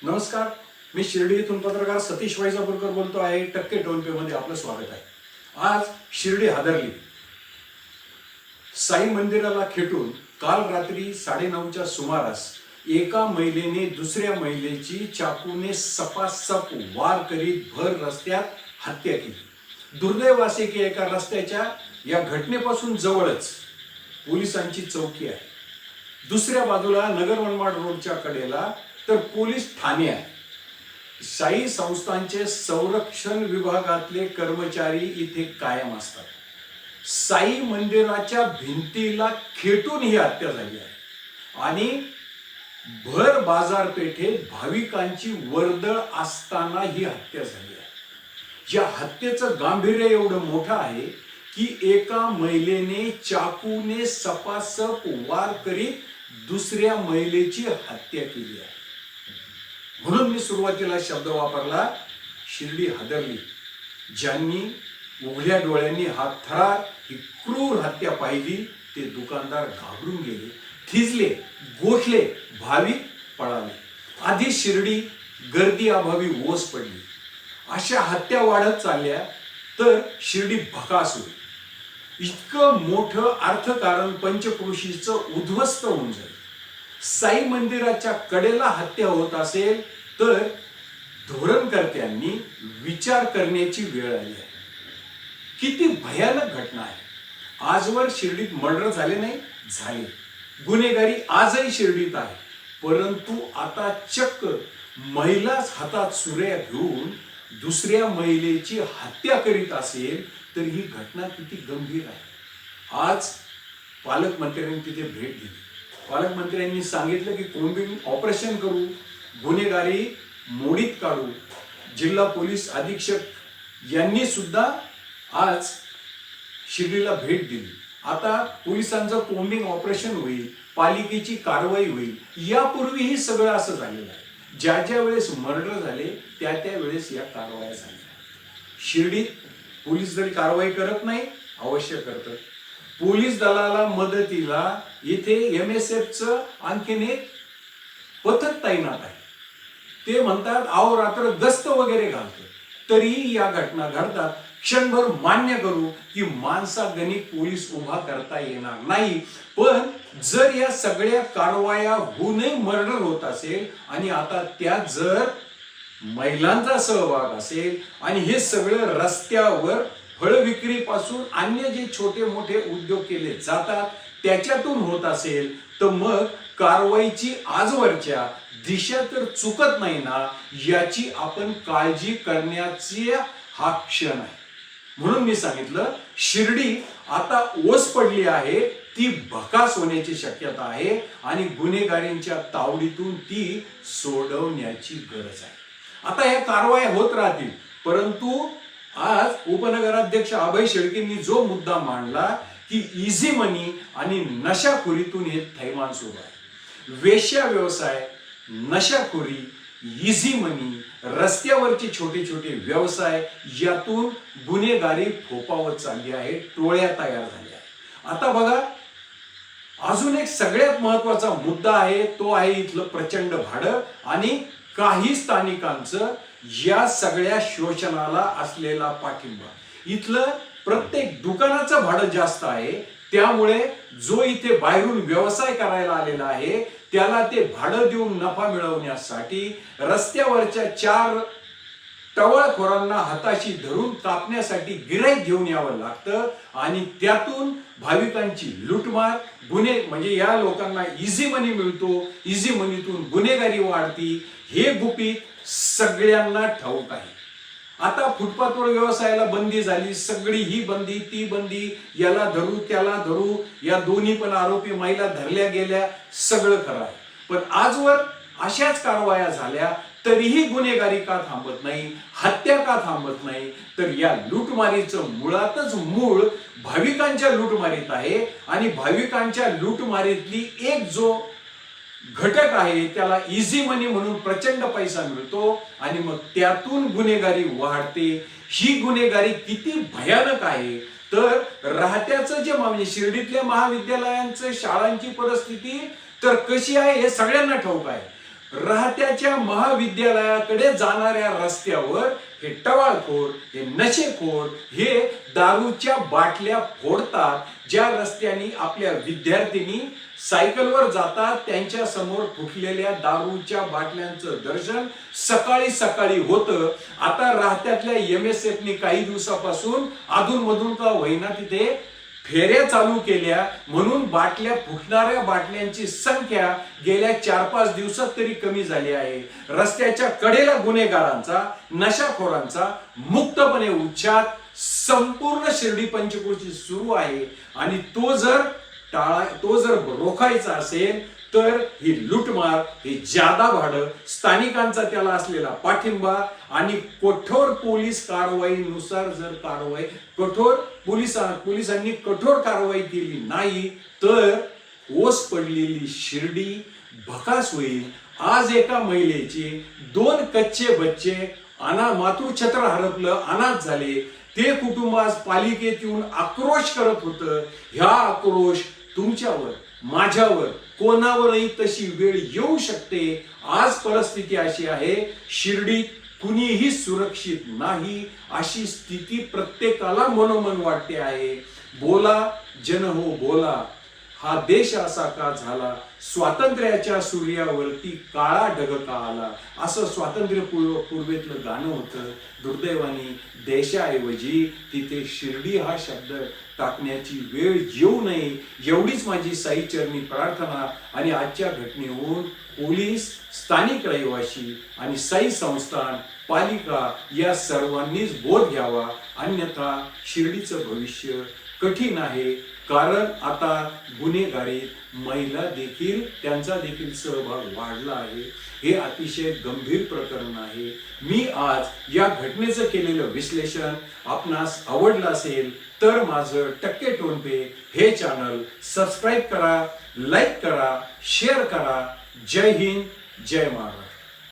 नमस्कार, मी शिर्डी येथून पत्रकार सतीश वैजापूरकर बोलतो आहे. टक्के टोल मध्ये आपलं स्वागत आहे. आज शिर्डी हादरली. साई मंदिराला खेटून काल रात्री 9:30च्या सुमारास एका महिलेने दुसऱ्या महिलेची चाकूने सपासप वार करीत भर रस्त्यात हत्या केली. दुर्दैव असे की एका रस्त्याच्या या घटनेपासून जवळच पोलिसांची चौकी आहे. दुसऱ्या बाजूला नगर मनमाड रोडच्या कडेला तर पोलीस ठाणे आहे. साई संस्थांचे संरक्षण विभागातले कर्मचारी इथे कायम असतात. साई मंदिराच्या भिंतीला खेटून ही हत्या झाली आहे आणि भर बाजारपेठेत भाविकांची वर्दळ असताना ही हत्या झाली आहे. या हत्येचं गांभीर्य एवढं मोठं आहे की एका महिलेने चाकूने सपासप वार करीत दुसऱ्या महिलेची हत्या केली आहे. म्हणून मी सुरुवातीला शब्द वापरला, शिर्डी हादरली. ज्यांनी उघड्या डोळ्यांनी हा थरार ही क्रूर हत्या पाहिली ते दुकानदार घाबरून गेले, थिजले, गोठले, भाविक पळाले. आधी शिर्डी गर्दी अभावी ओस पडली. अशा हत्या वाढत चालल्या तर शिर्डी भकास होईल. इतकं मोठं अर्थकारण पंचक्रोशीचं उद्ध्वस्त होऊन जाईल. साई मंदिराच्या कडेला हत्या होत असेल तर धोरणकर्त्यांनी विचार करण्याची वेळ आली आहे. किती भयानक घटना आहे. आजवर शिर्डीत मर्डर झाले नाही, झाले. गुन्हेगारी आजही शिर्डीत आहे. परंतु आता चक्क महिलाच हातात सुऱ्या घेऊन दुसऱ्या महिलेची हत्या करीत असेल तर ही घटना किती गंभीर आहे. आज पालकमंत्र्यांनी तिथे भेट दिली. पालकमंत्र्यांनी सांगितलं की कोम्बिंग ऑपरेशन करू, गुन्हेगारी मोडीत काढू. जिल्हा पोलीस अधीक्षक यांनी सुद्धा आज शिर्डीला भेट दिली. आता पोलिसांचं कोम्बिंग ऑपरेशन होईल, पालिकेची कारवाई होईल. यापूर्वीही सगळं असं झालेलं आहे. ज्या ज्या वेळेस मर्डर झाले त्या त्या वेळेस या कारवाया झाल्या. शिर्डीत पोलीस दल कारवाई करत नाही, अवश्य करतं. पोलीस दलाला मदतीला इथे MSFचं आणखीन एक पथक तैनात आहे. ते म्हणतात अहोरात्र गस्त वगैरे घालतो. तरीही या घटना घडतात. क्षणभर मान्य करू की माणसागणिक पोलीस उभा करता येणार नाही. पण जर या सगळ्या कारवाया होऊनही मर्डर होत असेल आणि आता त्यात जर महिलांचा सहभाग असेल आणि हे सगळं रस्त्यावर फळ विक्रीपासून अन्य जे छोटे मोठे उद्योग केले जातात त्याच्यातून होत असेल तर मग कारवाईची आजवरच्या दिशा तर चुकत नाही ना, याची आपण काळजी करण्याची हा क्षण आहे. म्हणून मी सांगितलं शिर्डी आता ओस पडली आहे, ती भकास होण्याची शक्यता आहे आणि गुन्हेगारींच्या तावडीतून ती सोडवण्याची गरज आहे. आता या कारवाया होत राहतील. परंतु आज उपनगराध्यक्ष अभय शेळकेंनी जो मुद्दा मांडला की इझी मनी आणि नशाखोरीतून हे थैमान सुरू आहे. वेश्या व्यवसाय, नशाखोरी, इझी मनी, रस्त्यावरचे छोटे छोटे व्यवसाय, यातून गुन्हेगारी फोफावत चालली आहे. टोळ्या तयार झाल्या. आता बघा, अजून एक सगळ्यात महत्वाचा मुद्दा आहे, तो आहे इथलं प्रचंड भाडं आणि काही स्थानिकांचं या सगळ्या शोषणाला असलेला पाठिंबा. इथलं प्रत्येक दुकानाचं भाडं जास्त आहे. त्यामुळे जो इथे बाहेरून व्यवसाय करायला आलेला आहे त्याला ते भाडं देऊन नफा मिळवण्यासाठी रस्त्यावरच्या 4 टवाळखोरांना हाताशी धरून कापण्यासाठी गिऱ्हाईक घेऊन यावं लागतं आणि त्यातून भाविकांची लुटमार, गुन्हे म्हणजे या लोकांना इझी मनी मिळतो. इझी मनीतून गुन्हेगारी वाढती. हे गुपित सगळ्यांना ठाऊक आहे. आता फुटपाथवर व्यवसायाला बंदी झाली. सगळी ही बंदी ती बंदी, याला धरू त्याला धरू, या दोन्ही पण आरोपी महिला धरल्या गेल्या, सगळं खरं आहे. पण आजवर अशाच कारवाया झाल्या तरीही गुन्हेगारी का थांबत नाही, हत्या का थांबत नाही, तर या लूटमारीचं मुळातच मूळ भाविकांच्या लूटमारीत आहे. आणि भाविकांच्या लूटमारीतली एक जो घटक आहे त्याला इझी मनी म्हणून प्रचंड पैसा मिळतो आणि मग त्यातून गुन्हेगारी वाढते. ही गुन्हेगारी किती भयानक आहे तर राहत्याचं जे म्हणजे शिर्डीतल्या महाविद्यालयांचं शाळांची परिस्थिती तर कशी आहे हे सगळ्यांना ठाऊक आहे. राहत्याच्या महाविद्यालयाकडे जाणाऱ्या रस्त्यावर हे टवाळखोर, हे नशेखोर, हे दारूच्या बाटल्या फोडतात. ज्या रस्त्याने आपल्या विद्यार्थिनी सायकलवर जातात त्यांच्या समोर फुटलेल्या दारूच्या बाटल्यांचं दर्शन सकाळी सकाळी होतं. आता राहत्यातल्या MSF ने काही दिवसापासून अधूनमधून का होईना तिथे फेऱ्या चालू केल्या, म्हणून बाटल्या फुटणाऱ्या बाटल्यांची संख्या गेल्या 4-5 दिवसात तरी कमी झाली आहे. रस्त्याच्या कडेला गुन्हेगारांचा, नशाखोरांचा मुक्तपणे उच्छाद संपूर्ण शिर्डी पंचक्रोशीत सुरू आहे. आणि तो जर रोखायचा असेल तर ही लुटमार, ही जादा भाडं, स्थानिकांचा त्याला असलेला पाठिंबा आणि कठोर पोलीस कारवाईनुसार जर पोलिसांनी कठोर कारवाई केली नाही तर ओस पडलेली शिर्डी भकास होईल. आज एका महिलेचे 2 कच्चे बच्चे मातृछत्र हरपलं, अनाथ झाले. ते कुटुंब आज पालिकेत येऊन आक्रोश करत होतं. ह्या आक्रोश तुमच्यावर, माझ्यावर, कोणावरही तशी वेळ येऊ शकते. आज परिस्थिती अशी आहे, शिर्डीत कुणीही सुरक्षित नाही अशी स्थिती प्रत्येकाला मनोमन वाटते आहे. बोला जन हो बोला, हा देश असा का झाला, स्वातंत्र्याच्या सूर्यावरती काळा ढग का आला, असं स्वातंत्र्य पूर्वेतलं गाणं होतं. दुर्दैवाने देशाऐवजी तिथे शिर्डी हा शब्द टाकण्याची वेळ येऊ नये एवढीच माझी साईचरणी प्रार्थना. आणि आजच्या घटनेहून पोलीस, स्थानिक रहिवासी आणि साई संस्थान, पालिका या सर्वांनीच बोध घ्यावा, अन्यथा शिर्डीचं भविष्य कठीण आहे. कारण आता गुन्हेगारीत महिला देखील, त्यांचा देखील सहभाग वाढला आहे. हे अतिशय गंभीर प्रकरण आहे. मी आज या घटनेचं केलेलं विश्लेषण आपणास आवडलं असेल तर माझं टक्के टोनपे हे चॅनल सबस्क्राईब करा, लाईक करा, शेअर करा. जय हिंद, जय महाराष्ट्र.